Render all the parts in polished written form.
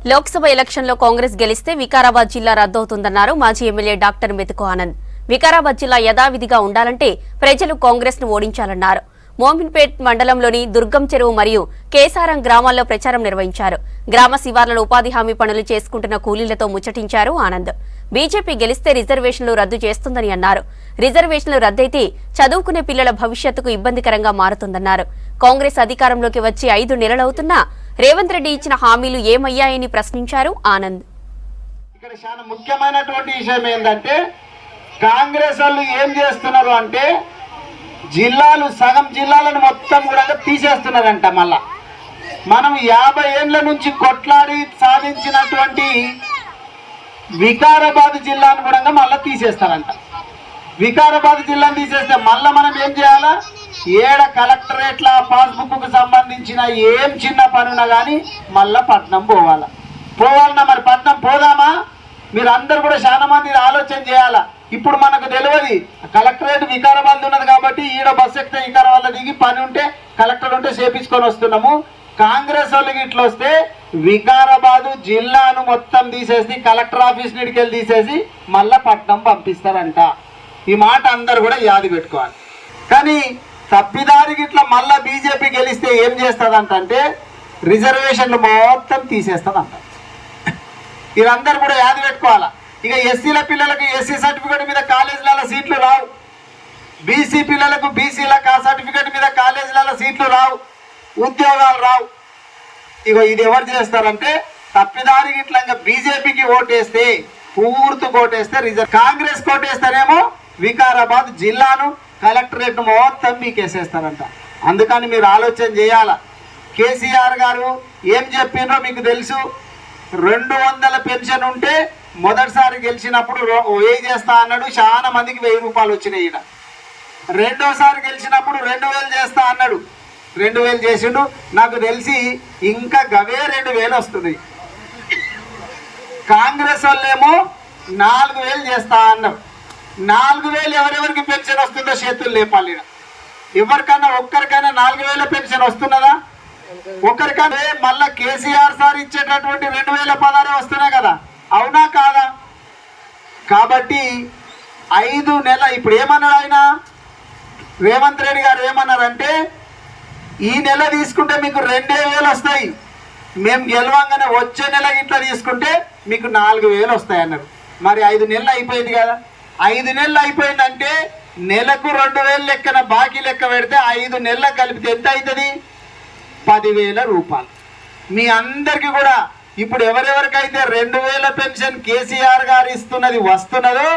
లోక్సభ ఎలక్షన్లో కాంగ్రెస్ గెలిస్తే వికారాబాద్ జిల్లా రద్దవుతుందన్నారు మాజీ ఎమ్మెల్యే డాక్టర్ మెతుకు ఆనంద్. వికారాబాద్ జిల్లా యథావిధిగా ఉండాలంటే ప్రజలు కాంగ్రెస్ ను ఓడించాలన్నారు. మోమిన్పేట్ మండలంలోని దుర్గం చెరువు మరియు కేసారం గ్రామాల్లో ప్రచారం నిర్వహించారు. గ్రామ శివార్లలో ఉపాధి హామీ పనులు చేసుకుంటున్న కూలీలతో ముచ్చటించారు ఆనంద్. బీజేపీ గెలిస్తే రిజర్వేషన్లు రద్దు చేస్తుందని అన్నారు. రిజర్వేషన్లు రద్దయితే చదువుకునే పిల్లల భవిష్యత్తుకు ఇబ్బందికరంగా మారుతుందన్నారు. కాంగ్రెస్ అధికారంలోకి వచ్చి 5 నెలలవుతున్నా రేవంత్ రెడ్డి ఇచ్చిన హామీలు ఏమయ్యాయని ప్రశ్నించారు ఆనంద్. ఇక్కడ చాలా ముఖ్యమైనటువంటి విషయం ఏంటంటే కాంగ్రెస్ వాళ్ళు ఏం చేస్తున్నారు అంటే సగం జిల్లాలను మొత్తం కూడా తీసేస్తున్నారంట. మళ్ళా మనం 50 ఏళ్ల నుంచి కొట్లాడి సాధించినటువంటి వికారాబాద్ జిల్లాను కూడా మళ్ళీ తీసేస్తారంట. వికారాబాద్ జిల్లాను తీసేస్తే మళ్ళీ మనం ఏం చేయాలా? ఏడ కలెక్టరేట్ల పాస్బుక్ కు సంబంధించిన ఏం చిన్న పనున్నా కానీ మళ్ళా పట్నం పోవాలన్నా మరి పట్నం పోదామా? మీరు అందరు కూడా చాలా మంది ఆలోచన చేయాలా. ఇప్పుడు మనకు తెలియదు కలెక్టరేట్ వికారాబాద్ ఉన్నది కాబట్టి ఈడ బస్సు ఎక్కితే వికారాబాద్ దిగి పని ఉంటే కలెక్టర్ ఉంటే చేపించుకొని వస్తున్నాము. కాంగ్రెస్ వాళ్ళకి ఇట్లా వస్తే వికారాబాద్ జిల్లాను మొత్తం తీసేసి కలెక్టర్ ఆఫీస్ నీడికెళ్ళి తీసేసి మళ్ళా పట్నం పంపిస్తారంట. ఈ మాట అందరు కూడా యాది పెట్టుకోవాలి. కానీ తప్పిదారికి ఇట్లా మళ్ళా బీజేపీ గెలిస్తే ఏం చేస్తుందంటే రిజర్వేషన్లు మొత్తం తీసేస్తుందంట. వీరందరూ కూడా యాది పెట్టుకోవాలా. ఇక ఎస్సీల పిల్లలకు ఎస్సీ సర్టిఫికేట్ మీద కాలేజీల సీట్లు రావు, బీసీ పిల్లలకు బీసీల సర్టిఫికేట్ మీద కాలేజీల సీట్లు రావు, ఉద్యోగాలు రావు. ఇక ఇది ఎవరు చేస్తారంటే తప్పిదారికి ఇట్లా ఇంకా బీజేపీకి ఓటేస్తే పూర్తి కోటేస్తే కాంగ్రెస్ కోటేస్తేనేమో వికారాబాద్ జిల్లాను కలెక్టరేట్ మొత్తం మీకేసేస్తారంట. అందుకని మీరు ఆలోచన చేయాల. కేసీఆర్ గారు ఏం చెప్పిండ్రో మీకు తెలుసు. 200 పెన్షన్ ఉంటే మొదటిసారి గెలిచినప్పుడు 1000 చేస్తా అన్నాడు. చాలా మందికి 1000 రూపాయలు వచ్చినాయి. ఈయన రెండోసారి గెలిచినప్పుడు 2000 చేస్తా అన్నాడు. 2000 చేసిండు. నాకు తెలిసి ఇంకా గవే 2000 వస్తున్నాయి. కాంగ్రెస్ వాళ్ళేమో 4000 చేస్తా అన్నారు. 4000 ఎవరెవరికి పెన్షన్ వస్తుందో చేతులు లేపాలి. ఎవరికైనా ఒక్కరికైనా 4000 పెన్షన్ వస్తున్నదా? ఒక్కరికైనా మళ్ళా కేసీఆర్ సార్ ఇచ్చేటటువంటి 2016 వస్తున్నాయి కదా, అవునా కాదా? కాబట్టి 5 నెలల ఇప్పుడు ఏమన్నాడు ఆయన రేవంత్ రెడ్డి గారు ఏమన్నారంటే ఈ నెల తీసుకుంటే మీకు 2000 వస్తాయి, మేము గెలవంగానే వచ్చే నెల ఇట్లా తీసుకుంటే మీకు 4000 వస్తాయి అన్నారు. మరి 5 నెలలు అయిపోయింది కదా. 5 నెలలు అయిపోయిందంటే నెలకు 2000 లెక్కన బాకీ లెక్క పెడితే 5 నెలలు కలిపితే ఎంత అవుతుంది? 10,000 రూపాయలు. మీ అందరికీ కూడా ఇప్పుడు ఎవరెవరికైతే 2000 పెన్షన్ కేసీఆర్ గారు ఇస్తున్నది వస్తున్నదో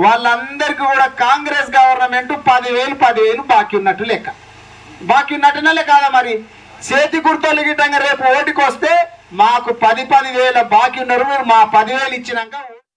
వాళ్ళందరికీ కూడా కాంగ్రెస్ గవర్నమెంట్ 10,000 బాకీ ఉన్నట్టు లెక్క. బాకీ ఉన్నట్టునే కాదా? మరి చేతి గుర్తోళ్ళు గిట్టంగా రేపు ఓటుకు వస్తే మాకు 10,000 బాకీ ఉన్నారు, మీరు మా 10,000 ఇచ్చినాక